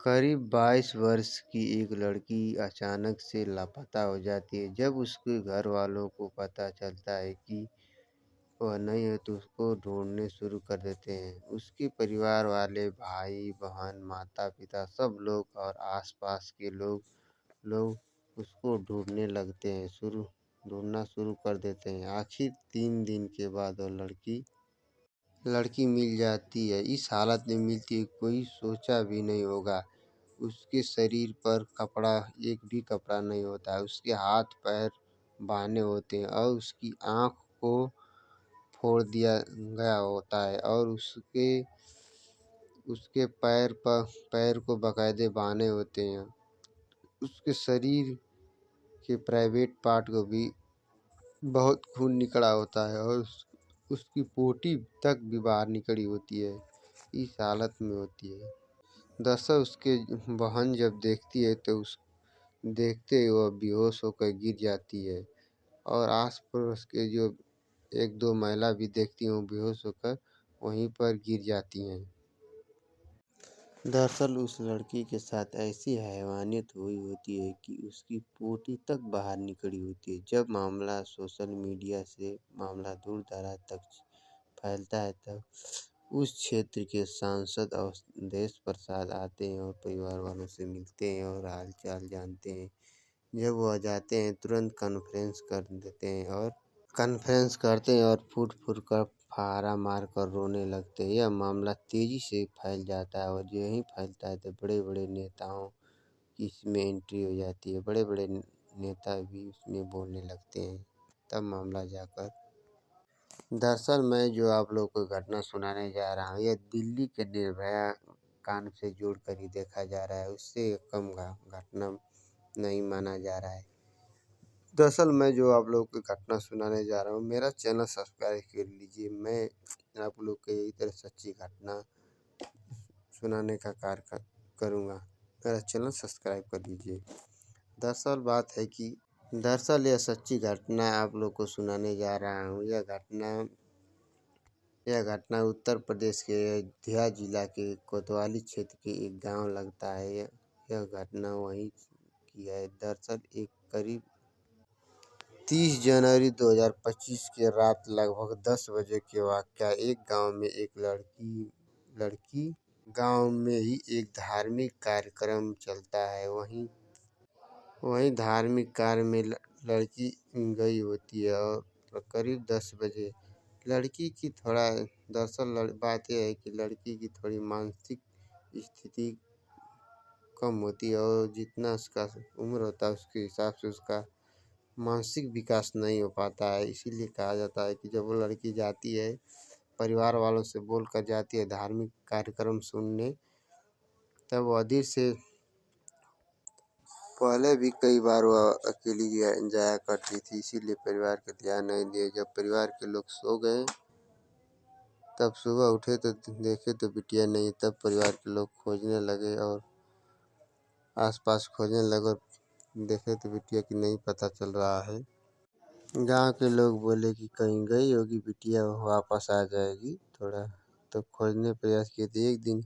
करीब 22 वर्ष की एक लड़की अचानक से लापता हो जाती है। जब उसके घर वालों को पता चलता है कि वह नहीं है तो उसको ढूँढने शुरू कर देते हैं। उसके परिवार वाले भाई-बहन, माता-पिता सब लोग और आस-पास के लोग लोग उसको ढूँढना शुरू कर देते हैं। आखिर 3 दिन के बाद वह लड़की लड़की मिल जाती है। इस हालत में मिलती है कोई सोचा भी नहीं होगा। उसके शरीर पर एक भी कपड़ा नहीं होता है। उसके हाथ-पैर बाँधे होते हैं और उसकी आँख को फोड़ दिया गया होता है और उसके उसके पैर को बाकायदे बाँधे होते हैं। उसके शरीर के प्राइवेट पार्ट को भी बहुत खून निकला होता है और उसकी पोटी तक भी बाहर निकली होती है। इस हालत में होती है। दरअसल उसके बहन जब देखती है तो उस देखते ही वह बेहोश होकर गिर जाती है और आस-पड़ोस के जो 1-2 महिला भी देखती हैं वो बेहोश होकर वहीं पर गिर जाती हैं। दरअसल उस लड़की के साथ ऐसी हैवानियत हुई होती है कि उसकी पोती तक बाहर निकली होती है। जब मामला सोशल मीडिया से मामला दूर-दराज तक फैलता है तब उस क्षेत्र के सांसद अवधेश प्रसाद आते हैं और परिवार वालों से मिलते हैं और हाल-चाल जानते हैं। जब वह जाते हैं तुरंत कॉन्फ्रेंस करते हैं और फूट-फूट कर फारा मारकर रोने लगते हैं। यह मामला तेज़ी से फैल जाता है और जो ही फैलता है तो बड़े-बड़े नेताओं की इसमें एंट्री हो जाती है। बड़े-बड़े नेता भी उसमें बोलने लगते हैं। तब मामला जाकर दरअसल मैं जो आप लोगों को घटना सुनाने जा रहा हूँ, यह दिल्ली के निर्भया कांड से जोड़कर ही देखा जा रहा है। उससे कम घटना नहीं माना जा रहा है। दरअसल मैं जो आप लोगों को घटना सुनाने जा रहा हूँ, मेरा चैनल सब्सक्राइब कर लीजिए। मैं आप लोग को यही तरह सच्ची घटना सुनाने का कार्य करूँगा। मेरा चैनल सब्सक्राइब कर लीजिए। दरअसल यह सच्ची घटना आप लोग को सुनाने जा रहा हूँ। यह घटना उत्तर प्रदेश के अयोध्या जिला के कोतवाली क्षेत्र के एक गांव लगता है। यह घटना वहीं की है। दरअसल एक करीब 30 जनवरी 2025 की रात लगभग 10 बजे के वाक़या। एक लड़की गांव में ही एक धार्मिक कार्यक्रम चलता है। वहीं धार्मिक कार्य में लड़की गई होती है और करीब 10 बजे लड़की की थोड़ा दरअसल बात यह है कि लड़की की थोड़ी मानसिक स्थिति कम होती है और जितना उसका उम्र होता है उसके हिसाब से उसका मानसिक विकास नहीं हो पाता है। इसीलिए कहा जाता है कि जब वो लड़की जाती है, परिवार वालों से बोलकर जाती है धार्मिक कार्यक्रम सुनने, तब वो अधीर से पहले भी कई बार वह अकेली जाया करती थी, इसीलिए परिवार का ध्यान नहीं दिया। जब परिवार के लोग सो गए, तब सुबह उठे तो देखे तो बिटिया नहीं। तब परिवार के लोग खोजने लगे और आस-पास खोजने लगे और देखे तो बिटिया की नहीं पता चल रहा है। गाँव के लोग बोले कि कहीं गई होगी बिटिया, वापस आ जाएगी थोड़ा, तो खोजने प्रयास किए थे। एक दिन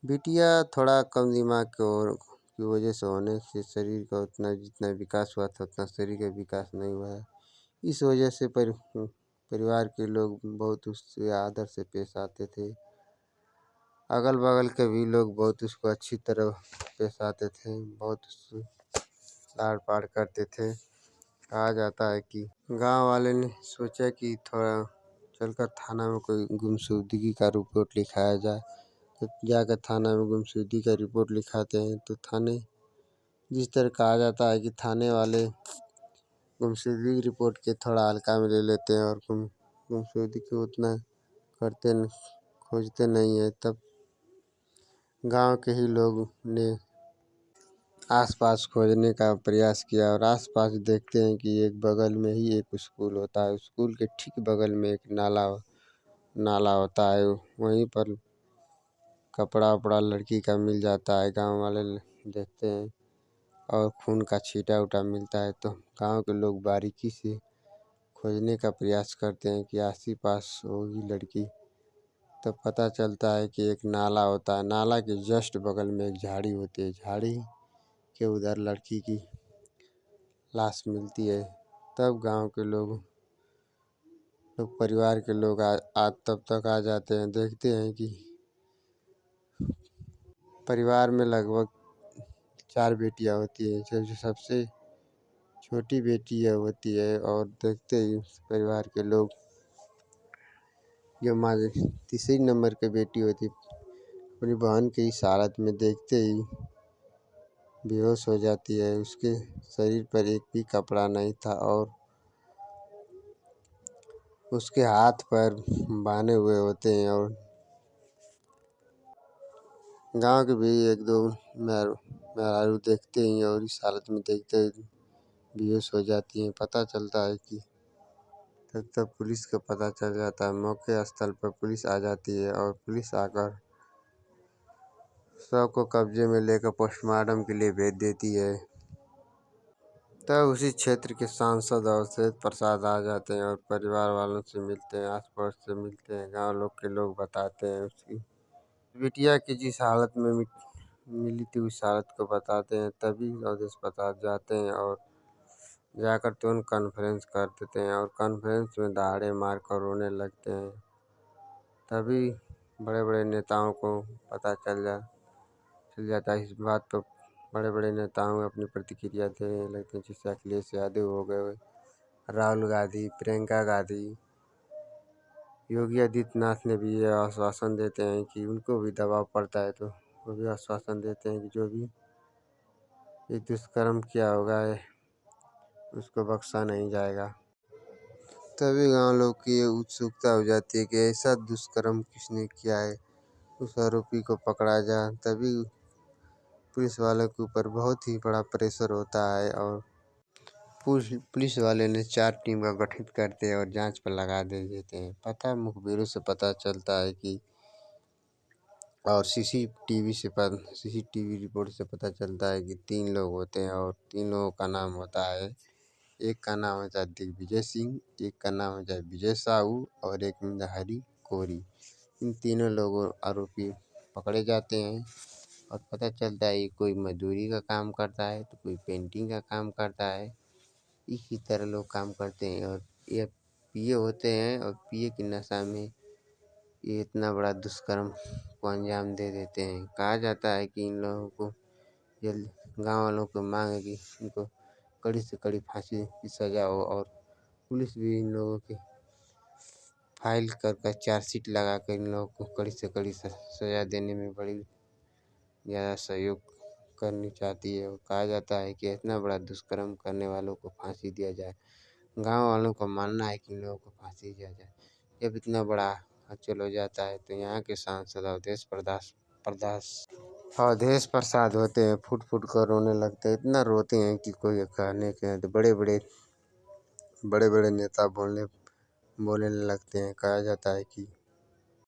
बिटिया थोड़ा कम दिमाग की वजह से होने से शरीर का उतना जितना विकास हुआ था उतना शरीर का विकास नहीं हुआ है। इस वजह से परिवार के लोग बहुत उससे आदर से पेश आते थे। अगल-बगल के भी लोग बहुत उसको अच्छी तरह पेश आते थे, बहुत उससे लाड़-प्यार करते थे। कहा जाता है कि गाँव वाले ने सोचा कि थोड़ा चलकर थाना में कोई गुमशुदगी का रिपोर्ट लिखाया जाए। तो जाकर थाना में गुमशुदगी का रिपोर्ट लिखाते हैं तो जिस तरह कहा जाता है कि थाने वाले गुमशुदगी रिपोर्ट के थोड़ा हल्का में ले लेते हैं और गुमशुदगी को उतना खोजते नहीं हैं। तब गांव के ही लोग ने आसपास खोजने का प्रयास किया और आसपास देखते हैं कि एक बगल में ही एक स्कूल होता है। स्कूल के ठीक बगल में एक नाला होता है। वहीं पर कपड़ा-वपड़ा लड़की का मिल जाता है। गांव वाले देखते हैं और खून का छींटा-ऊटा मिलता है तो गांव के लोग बारीकी से खोजने का प्रयास करते हैं कि आस ही पास होगी लड़की। तब पता चलता है कि एक नाला होता है, नाला के जस्ट बगल में एक झाड़ी होती है, झाड़ी के उधर लड़की की लाश मिलती है। तब गांव के लोग परिवार के लोग तब तक आ जाते हैं, देखते हैं कि परिवार में लगभग 4 बेटियां होती हैं, जो सबसे छोटी बेटी है होती है। और देखते ही परिवार के लोग जो हमारे तीसरी नंबर की बेटी होती अपनी बहन की इस हालत में देखते ही बेहोश हो जाती है। उसके शरीर पर एक भी कपड़ा नहीं था और उसके हाथ पैर बांधे हुए होते हैं। और गांव के भी 1-2 मेहरारू देखते ही और इस हालत में देखते ही बेहोश हो जाती हैं। पता चलता है कि तब पुलिस को पता चल जाता है। मौके स्थल पर पुलिस आ जाती है और पुलिस आकर शव को कब्जे में लेकर पोस्टमार्टम के लिए भेज देती है। तब उसी क्षेत्र के सांसद अवधेश प्रसाद आ जाते हैं और परिवार वालों से मिलते हैं, आस पड़ोस से मिलते हैं, गांव लोग के लोग बताते हैं उसकी बिटिया की जिस हालत में मिली थी उस हालत को बताते हैं। तभी अवधेश प्रसाद जाते हैं और जाकर तुरंत कॉन्फ्रेंस कर देते हैं और कॉन्फ्रेंस में दहाड़े मार कर रोने लगते हैं। तभी बड़े बड़े नेताओं को पता चल जाता है इस बात पर। बड़े बड़े नेताओं अपनी प्रतिक्रिया देने लगते हैं, जैसे अखिलेश यादव हो गए, राहुल गांधी, प्रियंका गांधी। योगी आदित्यनाथ ने भी ये आश्वासन देते हैं कि उनको भी दबाव पड़ता है तो वो भी आश्वासन देते हैं कि जो भी ये दुष्कर्म किया होगा उसको बख्शा नहीं जाएगा। तभी गांव लोग की ये उत्सुकता हो जाती है कि ऐसा दुष्कर्म किसने किया है, उस आरोपी को पकड़ा जाए। तभी पुलिस वालों के ऊपर बहुत ही बड़ा प्रेशर होता है और पुलिस वाले ने 4 टीम का गठित करते हैं और जांच पर लगा देते हैं। पता मुखबिरों से पता चलता है कि और सीसीटीवी रिपोर्ट से पता चलता है कि 3 लोग होते हैं और 3 लोगों का नाम होता है, एक का नाम होता है दिग्विजय सिंह, एक का नाम होता है विजय साहू और एक हरी कोरी। इन तीनों लोगों आरोपी पकड़े जाते हैं और पता चलता है कोई मजदूरी का काम करता है तो कोई पेंटिंग का काम करता है। इसी तरह लोग काम करते हैं और ये पिए होते हैं और पिए की नशा में ये इतना बड़ा दुष्कर्म को अंजाम दे देते हैं। कहा जाता है कि इन लोगों को जल्द गाँव वालों को मांग है कि इनको कड़ी से कड़ी फांसी की सज़ा हो और पुलिस भी इन लोगों की फाइल कर चार्जशीट लगा कर इन लोगों को कड़ी से कड़ी सज़ा देने में बड़ी ज़्यादा सहयोग करनी चाहती है। और कहा जाता है कि इतना बड़ा दुष्कर्म करने वालों को फांसी दिया जाए। गांव वालों का मानना है कि इन लोगों को फांसी दिया जाए। जब इतना बड़ा हलचल हो जाता है तो यहाँ के सांसद अवधेश प्रसाद होते हैं, फुट फुट कर रोने लगते हैं। इतना रोते हैं कि कोई कहने के तो बड़े बड़े नेता बोलने लगते हैं। कहा जाता है कि